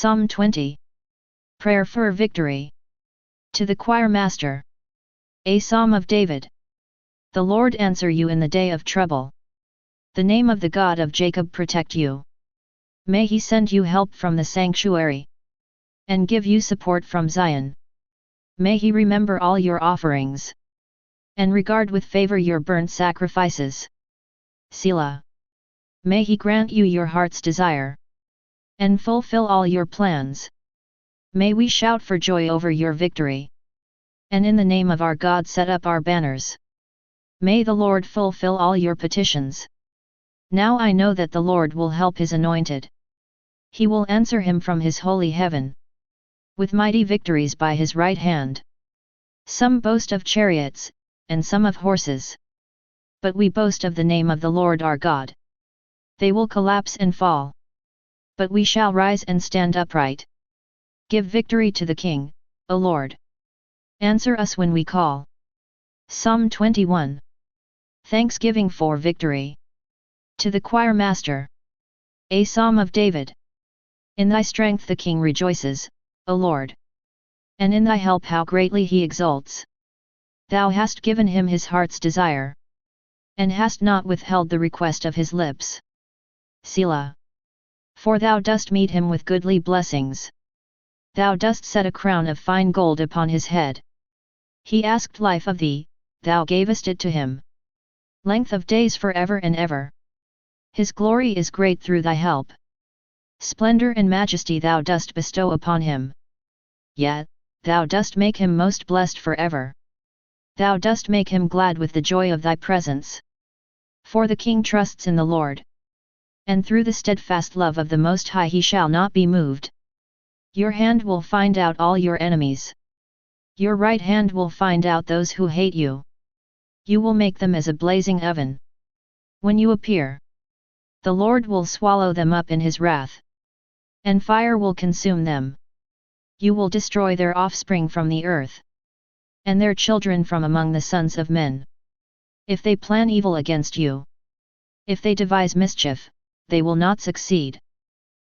Psalm 20. Prayer for Victory. To the Choir Master. A Psalm of David. The Lord answer you in the day of trouble. The name of the God of Jacob protect you. May He send you help from the sanctuary, and give you support from Zion. May He remember all your offerings, and regard with favor your burnt sacrifices. Selah. May He grant you your heart's desire, and fulfill all your plans. May we shout for joy over your victory, and in the name of our God set up our banners. May the Lord fulfill all your petitions. Now I know that the Lord will help His anointed. He will answer him from His holy heaven, with mighty victories by His right hand. Some boast of chariots, and some of horses. But we boast of the name of the Lord our God. They will collapse and fall, but we shall rise and stand upright. Give victory to the King, O Lord. Answer us when we call. Psalm 21. Thanksgiving for Victory. To the Choir Master. A Psalm of David. In thy strength the King rejoices, O Lord. And in thy help how greatly he exults. Thou hast given him his heart's desire, and hast not withheld the request of his lips. Selah. For thou dost meet him with goodly blessings. Thou dost set a crown of fine gold upon his head. He asked life of thee, thou gavest it to him. Length of days forever and ever. His glory is great through thy help. Splendor and majesty thou dost bestow upon him. Yet, thou dost make him most blessed forever. Thou dost make him glad with the joy of thy presence. For the King trusts in the Lord, and through the steadfast love of the Most High he shall not be moved. Your hand will find out all your enemies. Your right hand will find out those who hate you. You will make them as a blazing oven. When you appear, the Lord will swallow them up in His wrath, and fire will consume them. You will destroy their offspring from the earth, and their children from among the sons of men. If they plan evil against you, if they devise mischief, they will not succeed.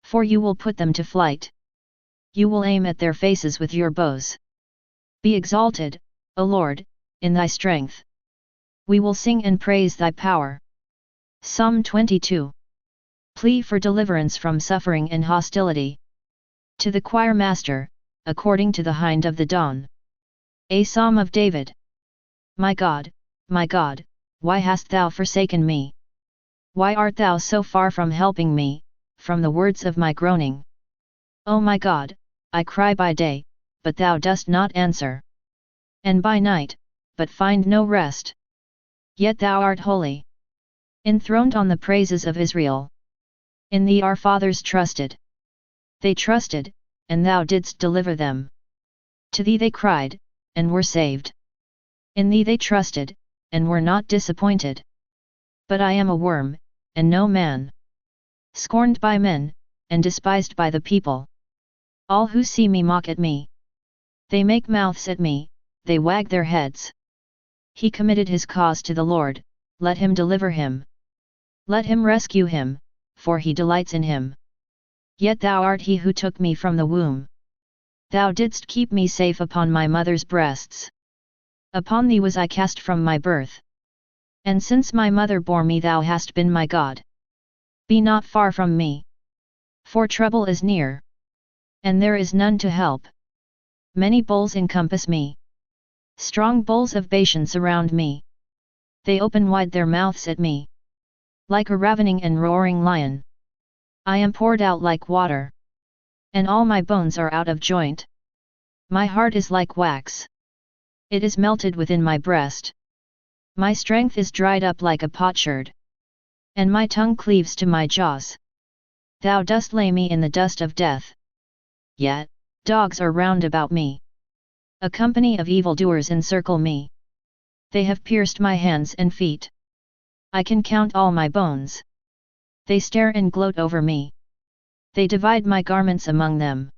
For you will put them to flight. You will aim at their faces with your bows. Be exalted, O Lord, in thy strength. We will sing and praise thy power. Psalm 22. Plea for deliverance from suffering and hostility. To the Choir Master, according to the Hind of the Dawn. A Psalm of David. My God, why hast thou forsaken me? Why art thou so far from helping me, from the words of my groaning? O my God, I cry by day, but thou dost not answer. And by night, but find no rest. Yet thou art holy, enthroned on the praises of Israel. In thee our fathers trusted. They trusted, and thou didst deliver them. To thee they cried, and were saved. In thee they trusted, and were not disappointed. But I am a worm, and no man, scorned by men, and despised by the people. All who see me mock at me. They make mouths at me, they wag their heads. He committed his cause to the Lord, let him deliver him. Let him rescue him, for he delights in him. Yet thou art he who took me from the womb. Thou didst keep me safe upon my mother's breasts. Upon thee was I cast from my birth. And since my mother bore me thou hast been my God. Be not far from me, for trouble is near, and there is none to help. Many bulls encompass me. Strong bulls of Bashan surround me. They open wide their mouths at me, like a ravening and roaring lion. I am poured out like water, and all my bones are out of joint. My heart is like wax. It is melted within my breast. My strength is dried up like a potsherd, and my tongue cleaves to my jaws. Thou dost lay me in the dust of death. Yet, dogs are round about me. A company of evildoers encircle me. They have pierced my hands and feet. I can count all my bones. They stare and gloat over me. They divide my garments among them,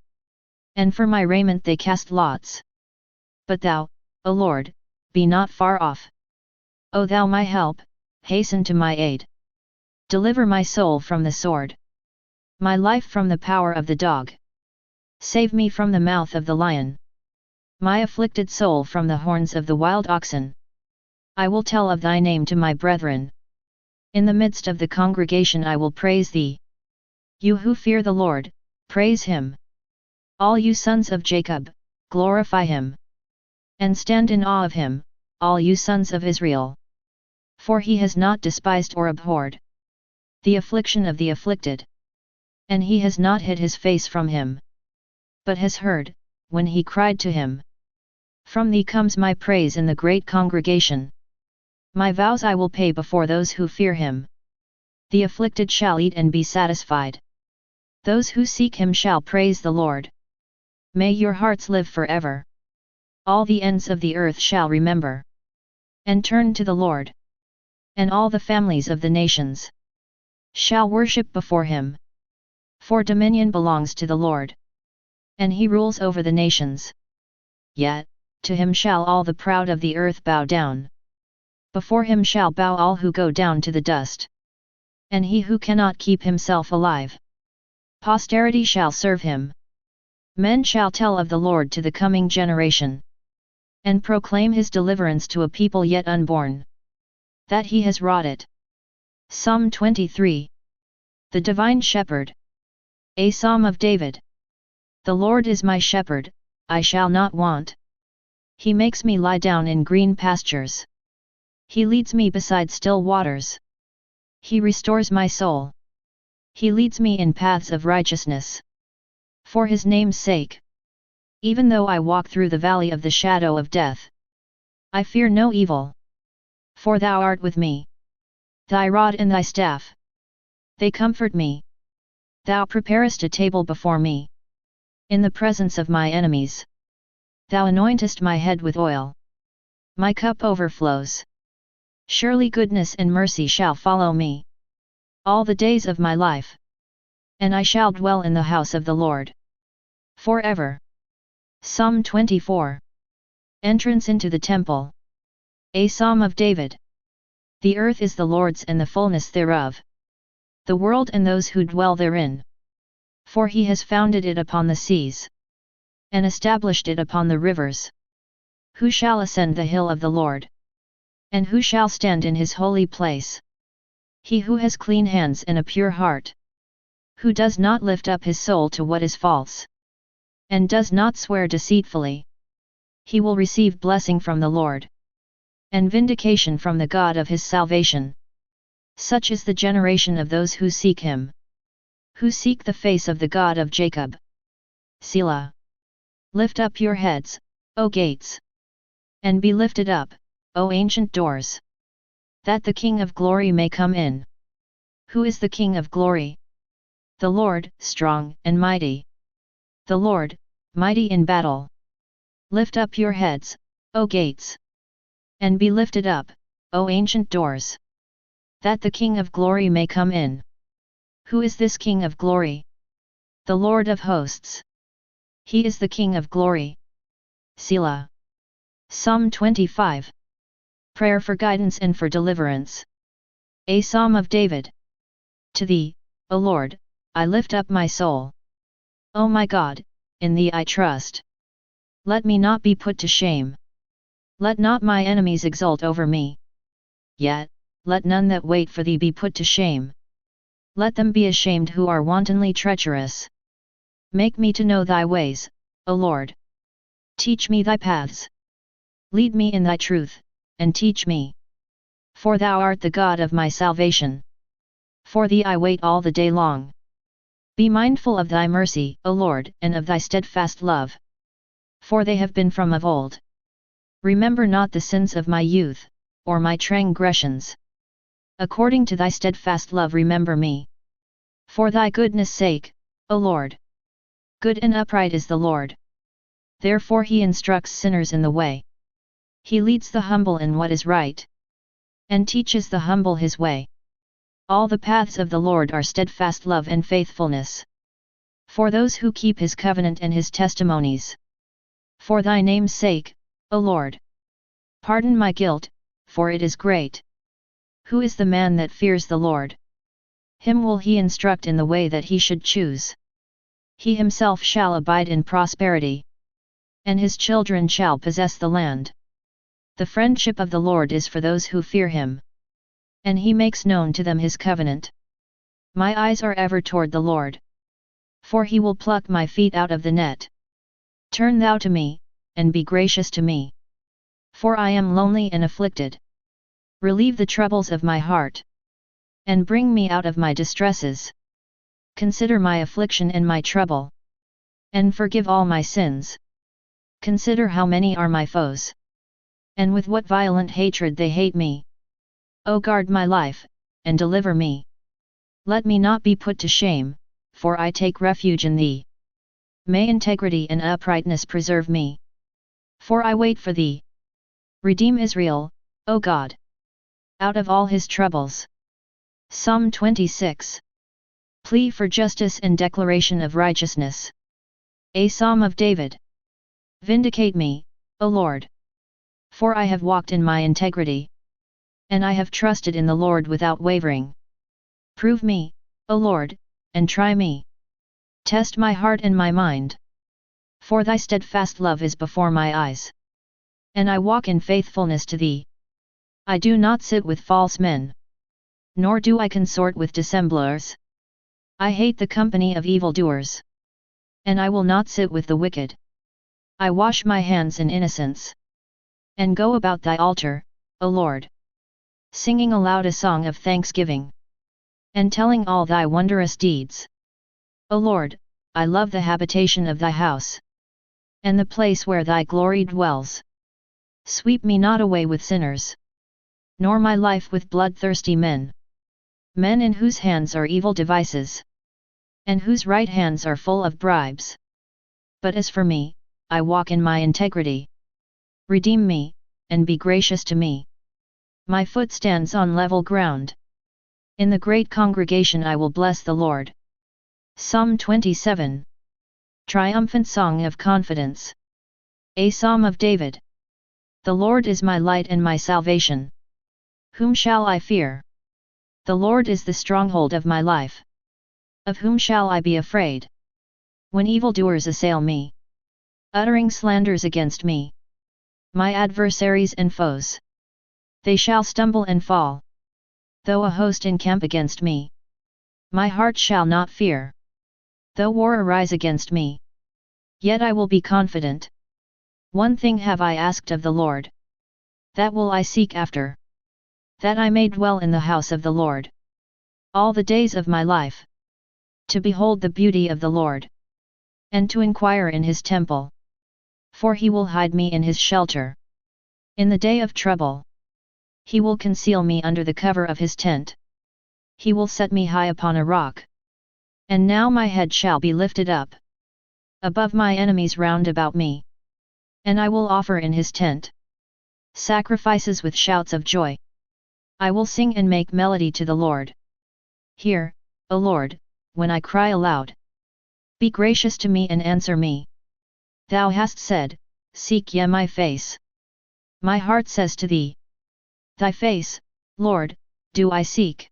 and for my raiment they cast lots. But thou, O Lord, be not far off. O thou my help, hasten to my aid. Deliver my soul from the sword, my life from the power of the dog. Save me from the mouth of the lion, my afflicted soul from the horns of the wild oxen. I will tell of thy name to my brethren. In the midst of the congregation I will praise thee. You who fear the Lord, praise him. All you sons of Jacob, glorify him. And stand in awe of him, all you sons of Israel. For he has not despised or abhorred the affliction of the afflicted. And he has not hid his face from him, but has heard, when he cried to him. From thee comes my praise in the great congregation. My vows I will pay before those who fear him. The afflicted shall eat and be satisfied. Those who seek him shall praise the Lord. May your hearts live forever. All the ends of the earth shall remember and turn to the Lord. And all the families of the nations shall worship before him. For dominion belongs to the Lord, and he rules over the nations. Yet, to him shall all the proud of the earth bow down. Before him shall bow all who go down to the dust. And he who cannot keep himself alive. Posterity shall serve him. Men shall tell of the Lord to the coming generation, and proclaim his deliverance to a people yet unborn, that he has wrought it. Psalm 23. The Divine Shepherd. A Psalm of David. The Lord is my shepherd, I shall not want. He makes me lie down in green pastures. He leads me beside still waters. He restores my soul. He leads me in paths of righteousness for his name's sake. Even though I walk through the valley of the shadow of death, I fear no evil. For thou art with me. Thy rod and thy staff, they comfort me. Thou preparest a table before me in the presence of my enemies. Thou anointest my head with oil. My cup overflows. Surely goodness and mercy shall follow me all the days of my life, and I shall dwell in the house of the Lord forever. Psalm 24. Entrance into the Temple. A Psalm of David. The earth is the Lord's and the fullness thereof, the world and those who dwell therein. For he has founded it upon the seas, and established it upon the rivers. Who shall ascend the hill of the Lord? And who shall stand in his holy place? He who has clean hands and a pure heart, who does not lift up his soul to what is false, and does not swear deceitfully. He will receive blessing from the Lord, and vindication from the God of his salvation. Such is the generation of those who seek him, who seek the face of the God of Jacob. Selah. Lift up your heads, O gates, and be lifted up, O ancient doors, that the King of glory may come in. Who is the King of glory? The Lord, strong and mighty. The Lord, mighty in battle. Lift up your heads, O gates, and be lifted up, O ancient doors, that the King of glory may come in. Who is this King of glory? The Lord of hosts. He is the King of glory. Selah. Psalm 25. Prayer for guidance and for deliverance. A Psalm of David. To thee, O Lord, I lift up my soul. O my God, in thee I trust. Let me not be put to shame. Let not my enemies exult over me. Yet, let none that wait for thee be put to shame. Let them be ashamed who are wantonly treacherous. Make me to know thy ways, O Lord. Teach me thy paths. Lead me in thy truth, and teach me. For thou art the God of my salvation. For thee I wait all the day long. Be mindful of thy mercy, O Lord, and of thy steadfast love. For they have been from of old. Remember not the sins of my youth, or my transgressions. According to thy steadfast love remember me. For thy goodness' sake, O Lord. Good and upright is the Lord. Therefore he instructs sinners in the way. He leads the humble in what is right, and teaches the humble his way. All the paths of the Lord are steadfast love and faithfulness, for those who keep his covenant and his testimonies. For thy name's sake, O Lord. Pardon my guilt, for it is great. Who is the man that fears the Lord? Him will he instruct in the way that he should choose. He himself shall abide in prosperity, and his children shall possess the land. The friendship of the Lord is for those who fear him, and he makes known to them his covenant. My eyes are ever toward the Lord, for he will pluck my feet out of the net. Turn thou to me, and be gracious to me, for I am lonely and afflicted. Relieve the troubles of my heart, and bring me out of my distresses. Consider my affliction and my trouble, and forgive all my sins. Consider how many are my foes, and with what violent hatred they hate me. O guard my life, and deliver me. Let me not be put to shame, for I take refuge in thee. May integrity and uprightness preserve me, for I wait for thee. Redeem Israel, O God, out of all his troubles. Psalm 26. Plea for justice and declaration of righteousness. A Psalm of David. Vindicate me, O Lord, for I have walked in my integrity, and I have trusted in the Lord without wavering. Prove me, O Lord, and try me. Test my heart and my mind. For thy steadfast love is before my eyes, and I walk in faithfulness to thee. I do not sit with false men, nor do I consort with dissemblers. I hate the company of evildoers, and I will not sit with the wicked. I wash my hands in innocence, and go about thy altar, O Lord, singing aloud a song of thanksgiving, and telling all thy wondrous deeds. O Lord, I love the habitation of thy house, and the place where thy glory dwells. Sweep me not away with sinners, nor my life with bloodthirsty men, men in whose hands are evil devices, and whose right hands are full of bribes. But as for me, I walk in my integrity. Redeem me, and be gracious to me. My foot stands on level ground. In the great congregation I will bless the Lord. Psalm 27. Triumphant Song of Confidence. A Psalm of David. The Lord is my light and my salvation. Whom shall I fear? The Lord is the stronghold of my life. Of whom shall I be afraid? When evildoers assail me, uttering slanders against me, my adversaries and foes, they shall stumble and fall. Though a host encamp against me, my heart shall not fear. Though war arise against me, yet I will be confident. One thing have I asked of the Lord, that will I seek after, that I may dwell in the house of the Lord all the days of my life, to behold the beauty of the Lord, and to inquire in his temple. For he will hide me in his shelter. In the day of trouble, he will conceal me under the cover of his tent. He will set me high upon a rock. And now my head shall be lifted up above my enemies round about me. And I will offer in his tent sacrifices with shouts of joy. I will sing and make melody to the Lord. Hear, O Lord, when I cry aloud. Be gracious to me and answer me. Thou hast said, Seek ye my face. My heart says to thee, Thy face, Lord, do I seek.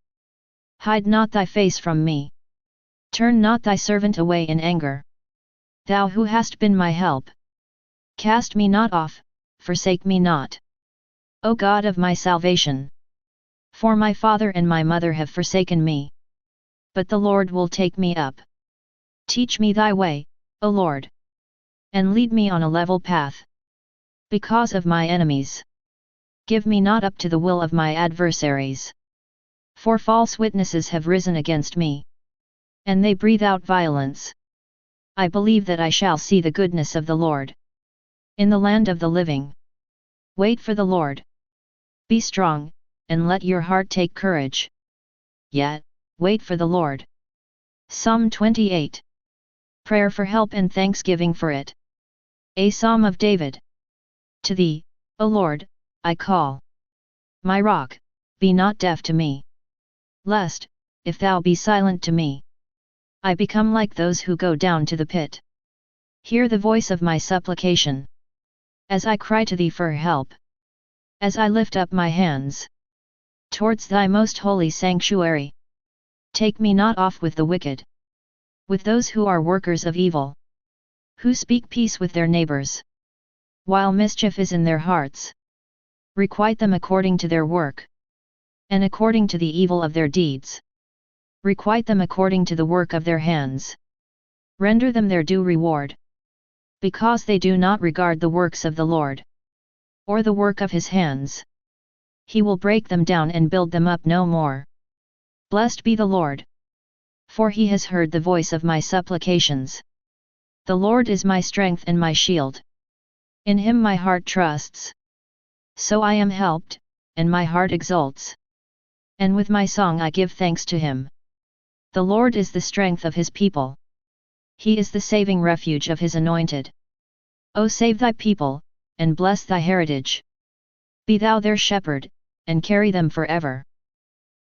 Hide not thy face from me. Turn not thy servant away in anger. Thou who hast been my help, cast me not off, forsake me not. O God of my salvation! For my father and my mother have forsaken me, but the Lord will take me up. Teach me thy way, O Lord, and lead me on a level path. Because of my enemies, give me not up to the will of my adversaries. For false witnesses have risen against me, and they breathe out violence. I believe that I shall see the goodness of the Lord in the land of the living. Wait for the Lord. Be strong, and let your heart take courage. Yet, wait for the Lord. Psalm 28. Prayer for help and thanksgiving for it. A Psalm of David. To thee, O Lord, I call. My rock, be not deaf to me. Lest, if thou be silent to me, I become like those who go down to the pit. Hear the voice of my supplication, as I cry to thee for help. As I lift up my hands towards thy most holy sanctuary. Take me not off with the wicked, with those who are workers of evil, who speak peace with their neighbors, while mischief is in their hearts. Requite them according to their work, and according to the evil of their deeds. Requite them according to the work of their hands. Render them their due reward. Because they do not regard the works of the Lord, or the work of his hands, he will break them down and build them up no more. Blessed be the Lord, for he has heard the voice of my supplications. The Lord is my strength and my shield. In him my heart trusts. So I am helped, and my heart exults. And with my song I give thanks to him. The Lord is the strength of his people. He is the saving refuge of his anointed. O save thy people, and bless thy heritage. Be thou their shepherd, and carry them forever.